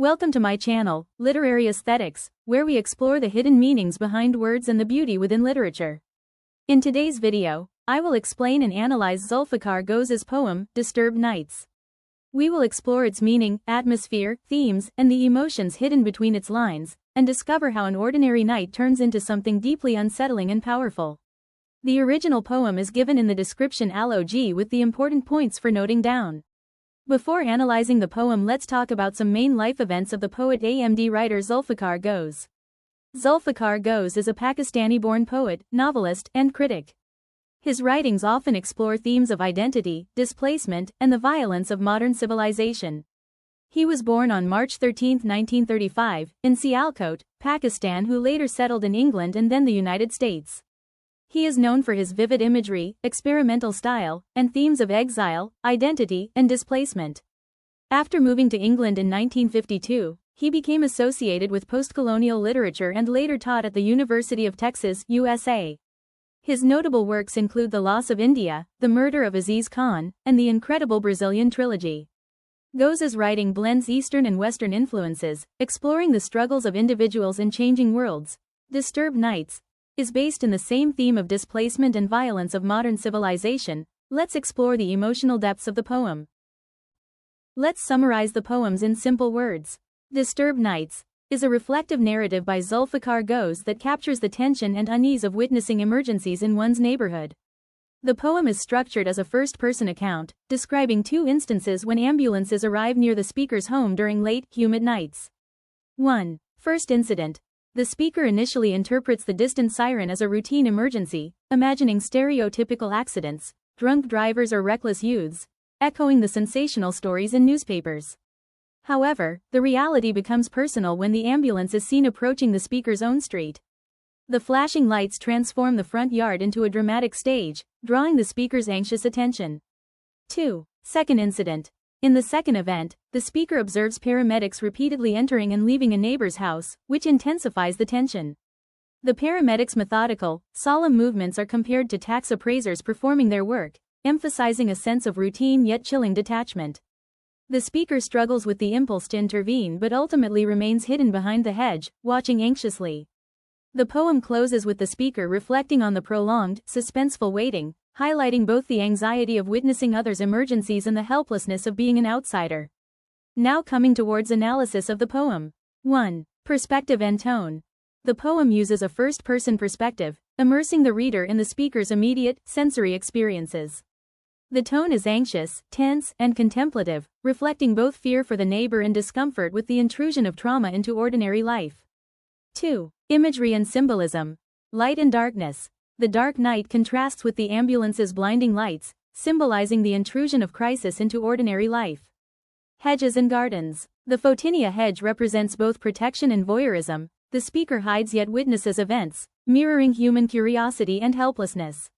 Welcome to my channel, Literary Aesthetics, where we explore the hidden meanings behind words and the beauty within literature. In today's video, I will explain and analyze Zulfikar Ghose's poem, Disturbed Nights. We will explore its meaning, atmosphere, themes, and the emotions hidden between its lines, and discover how an ordinary night turns into something deeply unsettling and powerful. The original poem is given in the description log with the important points for noting down. Before analyzing the poem, let's talk about some main life events of the poet and writer Zulfikar Ghose. Zulfikar Ghose is a Pakistani-born poet, novelist, and critic. His writings often explore themes of identity, displacement, and the violence of modern civilization. He was born on March 13, 1935, in Sialkot, Pakistan, who later settled in England and then the United States. He is known for his vivid imagery, experimental style, and themes of exile, identity, and displacement. After moving to England in 1952, he became associated with post-colonial literature and later taught at the University of Texas, USA. His notable works include The Loss of India, The Murder of Aziz Khan, and The Incredible Brazilian Trilogy. Ghose's writing blends Eastern and Western influences, exploring the struggles of individuals in changing worlds. Disturbed Nights is based in the same theme of displacement and violence of modern civilization. Let's explore the emotional depths of the poem. Let's summarize the poems in simple words. Disturbed Nights is a reflective narrative by Zulfikar Ghose that captures the tension and unease of witnessing emergencies in one's neighborhood. The poem is structured as a first-person account, describing two instances when ambulances arrive near the speaker's home during late, humid nights. 1. First incident. The speaker initially interprets the distant siren as a routine emergency, imagining stereotypical accidents, drunk drivers or reckless youths, echoing the sensational stories in newspapers. However, the reality becomes personal when the ambulance is seen approaching the speaker's own street. The flashing lights transform the front yard into a dramatic stage, drawing the speaker's anxious attention. 2. Second incident. In the second event, the speaker observes paramedics repeatedly entering and leaving a neighbor's house, which intensifies the tension. The paramedics' methodical, solemn movements are compared to tax appraisers performing their work, emphasizing a sense of routine yet chilling detachment. The speaker struggles with the impulse to intervene but ultimately remains hidden behind the hedge, watching anxiously. The poem closes with the speaker reflecting on the prolonged, suspenseful waiting, highlighting both the anxiety of witnessing others' emergencies and the helplessness of being an outsider. Now coming towards analysis of the poem. 1. Perspective and tone. The poem uses a first-person perspective, immersing the reader in the speaker's immediate, sensory experiences. The tone is anxious, tense, and contemplative, reflecting both fear for the neighbor and discomfort with the intrusion of trauma into ordinary life. 2. Imagery and symbolism. Light and darkness. The dark night contrasts with the ambulance's blinding lights, symbolizing the intrusion of crisis into ordinary life. Hedges and gardens. The photinia hedge represents both protection and voyeurism. The speaker hides yet witnesses events, mirroring human curiosity and helplessness.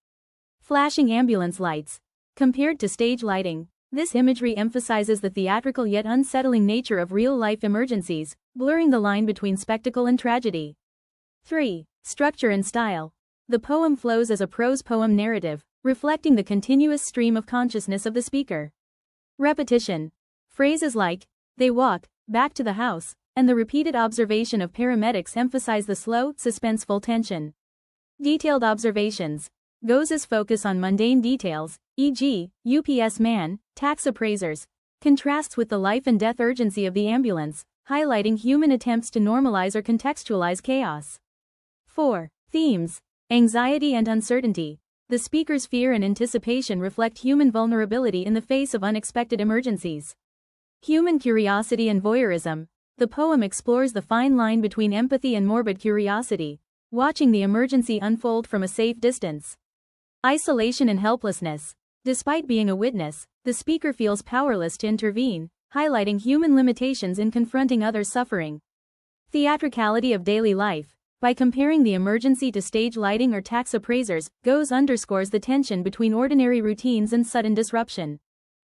Flashing ambulance lights. Compared to stage lighting, this imagery emphasizes the theatrical yet unsettling nature of real-life emergencies, blurring the line between spectacle and tragedy. 3. Structure and style. The poem flows as a prose poem narrative, reflecting the continuous stream of consciousness of the speaker. Repetition. Phrases like, "they walk back to the house," and the repeated observation of paramedics emphasize the slow, suspenseful tension. Detailed observations. Ghose's focus on mundane details, e.g., UPS man, tax appraisers, contrasts with the life and death urgency of the ambulance, highlighting human attempts to normalize or contextualize chaos. 4. Themes. Anxiety and uncertainty. The speaker's fear and anticipation reflect human vulnerability in the face of unexpected emergencies. Human curiosity and voyeurism. The poem explores the fine line between empathy and morbid curiosity, watching the emergency unfold from a safe distance. Isolation and helplessness. Despite being a witness, the speaker feels powerless to intervene, highlighting human limitations in confronting others' suffering. Theatricality of daily life. By comparing the emergency to stage lighting or tax appraisers, Ghose underscores the tension between ordinary routines and sudden disruption.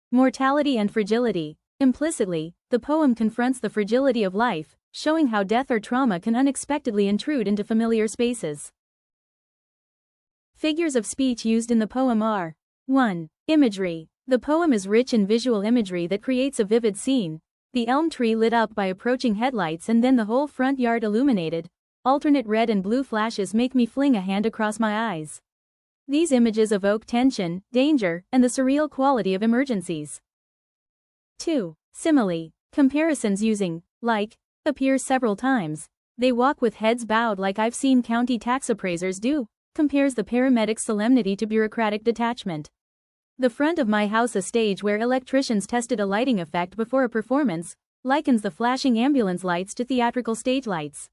Mortality and fragility. Implicitly, the poem confronts the fragility of life, showing how death or trauma can unexpectedly intrude into familiar spaces. Figures of speech used in the poem are 1. Imagery. The poem is rich in visual imagery that creates a vivid scene, The elm tree lit up by approaching headlights and then the whole front yard illuminated. Alternate red and blue flashes make me fling a hand across my eyes. These images evoke tension, danger, and the surreal quality of emergencies. 2. Simile. Comparisons using like appear several times. They walk with heads bowed like I've seen county tax appraisers do, compares the paramedic's solemnity to bureaucratic detachment. The front of my house, a stage where electricians tested a lighting effect before a performance, likens the flashing ambulance lights to theatrical stage lights.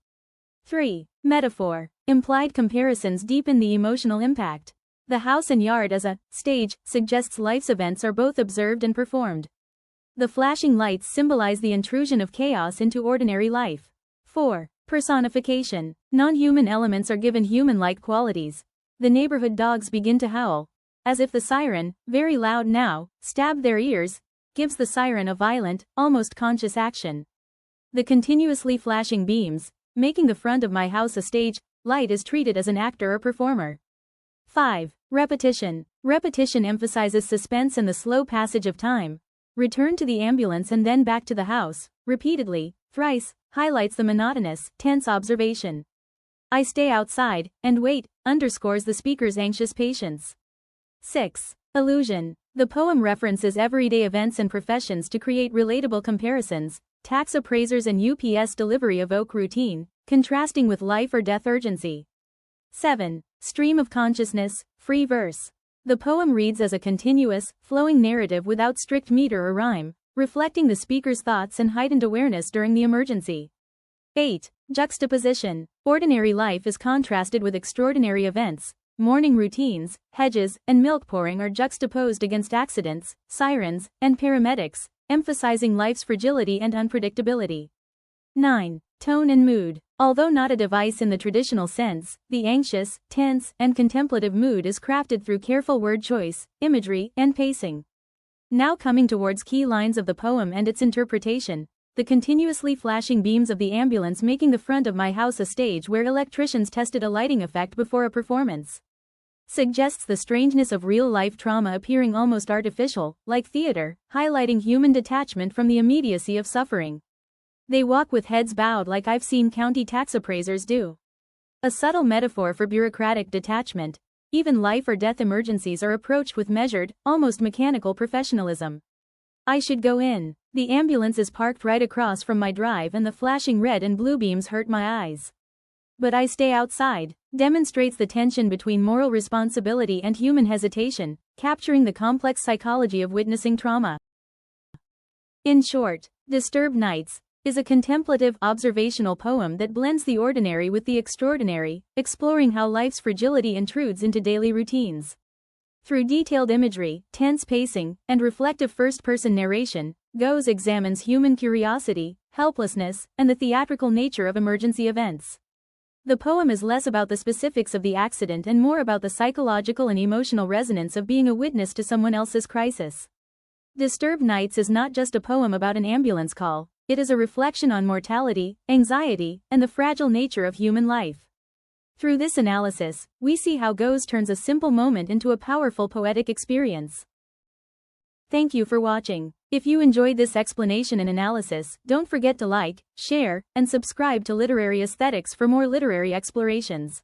3. Metaphor. Implied comparisons deepen the emotional impact. The house and yard as a stage suggests life's events are both observed and performed. The flashing lights symbolize the intrusion of chaos into ordinary life. 4. Personification. Non-human elements are given human-like qualities. The neighborhood dogs begin to howl, as if the siren, very loud now, stabbed their ears, gives the siren a violent, almost conscious action. The continuously flashing beams, making the front of my house a stage light, is treated as an actor or performer. 5. Repetition. Repetition emphasizes suspense and the slow passage of time. Return to the ambulance and then back to the house, repeatedly, thrice, highlights the monotonous, tense observation. I stay outside and wait, underscores the speaker's anxious patience. 6. Illusion. The poem references everyday events and professions to create relatable comparisons. Tax appraisers and UPS delivery evoke routine, contrasting with life or death urgency. 7. Stream of consciousness, free verse. The poem reads as a continuous, flowing narrative without strict meter or rhyme, reflecting the speaker's thoughts and heightened awareness during the emergency. 8. Juxtaposition. Ordinary life is contrasted with extraordinary events. Morning routines, hedges, and milk pouring are juxtaposed against accidents, sirens, and paramedics, emphasizing life's fragility and unpredictability. 9. Tone and mood. Although not a device in the traditional sense, the anxious, tense, and contemplative mood is crafted through careful word choice, imagery, and pacing. Now coming towards key lines of the poem and its interpretation. The continuously flashing beams of the ambulance making the front of my house a stage where electricians tested a lighting effect before a performance. Suggests the strangeness of real-life trauma appearing almost artificial, like theater, highlighting human detachment from the immediacy of suffering. They walk with heads bowed like I've seen county tax appraisers do. A subtle metaphor for bureaucratic detachment. Even life or death emergencies are approached with measured, almost mechanical professionalism. I should go in. The ambulance is parked right across from my drive and the flashing red and blue beams hurt my eyes. But I stay outside. Demonstrates the tension between moral responsibility and human hesitation, capturing the complex psychology of witnessing trauma. In short, Disturbed Nights is a contemplative, observational poem that blends the ordinary with the extraordinary, exploring how life's fragility intrudes into daily routines. Through detailed imagery, tense pacing, and reflective first-person narration, Ghose examines human curiosity, helplessness, and the theatrical nature of emergency events. The poem is less about the specifics of the accident and more about the psychological and emotional resonance of being a witness to someone else's crisis. Disturbed Nights is not just a poem about an ambulance call, it is a reflection on mortality, anxiety, and the fragile nature of human life. Through this analysis, we see how Ghose turns a simple moment into a powerful poetic experience. Thank you for watching. If you enjoyed this explanation and analysis, don't forget to like, share, and subscribe to Literary Aesthetics for more literary explorations.